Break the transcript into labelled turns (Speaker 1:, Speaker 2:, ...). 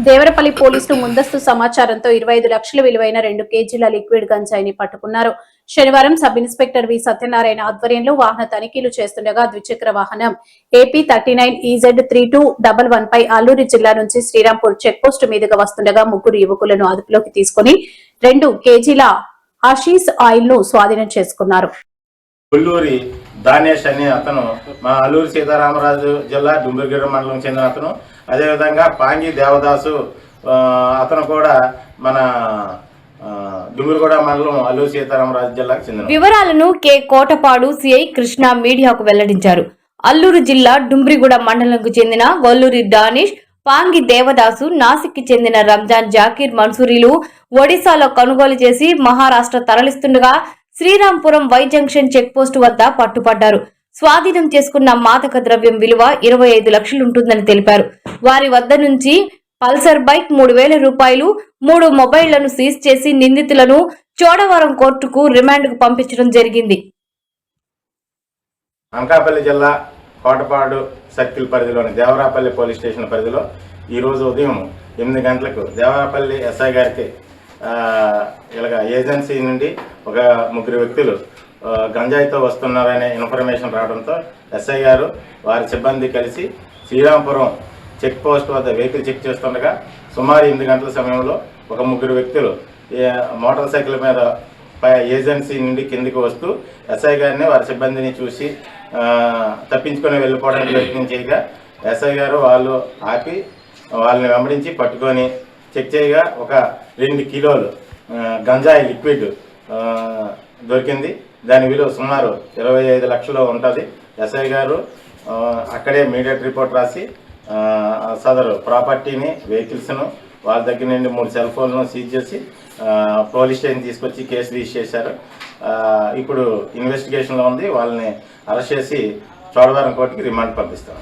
Speaker 1: దేవరపల్లి పోలీసులు ముందస్తు సమాచారంతో 25 లక్షల విలువైన 2 కేజీల లిక్విడ్ గంజాయిని పట్టుకున్నారు. శనివారం సబ్ ఇన్స్పెక్టర్ వి సత్యనారాయణ ఆధ్వర్యంలో వాహన తనిఖీలు చేస్తుండగా ద్విచక్ర వాహనం ఏపీ 39EZ3211 పై అల్లూరి జిల్లా నుంచి శ్రీరాంపూర్ చెక్పోస్ట్ మీదుగా వస్తుండగా ముగ్గురు యువకులను అదుపులోకి తీసుకుని 2 కేజీల హషీష్ ఆయిల్ ను స్వాధీనం చేసుకున్నారు.
Speaker 2: కొల్లూరి దానేష్ అనే అతను మా అల్లూరి సీతారామరాజు జిల్లా డుంబిరిగూడ మండలం చెందిన అతను. అదేవిధంగా పాంగి దేవదాసు అతను కూడా మన డుంబిరిగూడ మండలం అల్లూరి సీతారామరాజు జిల్లాకు చెందిన.
Speaker 3: వివరాలను కె కోటపాడు సిఐ కృష్ణ మీడియాకు వెల్లడించారు. అల్లూరు జిల్లా డుంబిరిగూడ మండలంకు చెందిన గొల్లూరి దానేష్, పాంగి దేవదాసు, నాసిక్కి చెందిన రంజాన్ జాకీర్ మన్సూరీలు ఒడిశాలో కొనుగోలు చేసి మహారాష్ట్ర తరలిస్తుండగా Srirampuram Y junction check post వద్ద పట్టుపడ్డారు. స్వాధీనం చేసుకున్న మాదక ద్రవ్యం విలువ 25 లక్షలుంటుందని తెలిపారు. వారి వద్ద నుంచి పల్సర్ బైక్ 3,000 రూపాయలు, 3 మొబైళ్లను సీజ్ చేసి నిందితులను చోడవరం కోర్టుకు రిమాండ్కు పంపించడం జరిగింది.
Speaker 2: అనకాపల్లి జిల్లా కోటపాడు సర్కిల్ పరిధిలోని దేవరాపల్లి పోలీస్ స్టేషన్ పరిధిలో ఈరోజు ఉదయం 8 గంటలకు దేవరాపల్లి ఎస్ఐ గారికి ఇలాగ ఏజెన్సీ నుండి ఒక ముగ్గురు వ్యక్తులు గంజాయితో వస్తున్నారనే ఇన్ఫర్మేషన్ రావడంతో ఎస్ఐ గారు వారి సిబ్బంది కలిసి శ్రీరాంపురం చెక్ పోస్ట్ వద్ద వెహికల్ చెక్ చేస్తుండగా సుమారు 8 గంటల సమయంలో ఒక ముగ్గురు వ్యక్తులు మోటార్ సైకిల్ మీద ఏజెన్సీ నుండి కిందికి వస్తూ ఎస్ఐ గారిని వారి సిబ్బందిని చూసి తప్పించుకొని వెళ్ళిపోవడానికి ప్రయత్నం చేయగా ఎస్ఐ గారు వాళ్ళు ఆపి వాళ్ళని వెంబడించి పట్టుకొని చెక్ చేయగా ఒక 2 కిలోలు గంజాయి లిక్విడ్ దొరికింది. దాని విలువ సుమారు 25 లక్షలు ఉంటుంది. ఎస్ఐ గారు అక్కడే ఇమీడియట్ రిపోర్ట్ రాసి సదరు ప్రాపర్టీని, వెహికల్స్ను, వాళ్ళ దగ్గర నుండి 3 సెల్ ఫోన్లను సీజ్ చేసి పోలీస్ స్టేషన్ తీసుకొచ్చి కేసు రిజిస్టర్ చేశారు. ఇప్పుడు ఇన్వెస్టిగేషన్లో ఉంది. వాళ్ళని అరెస్ట్ చేసి చోడవరం కోర్టుకి రిమాండ్ పంపిస్తాం.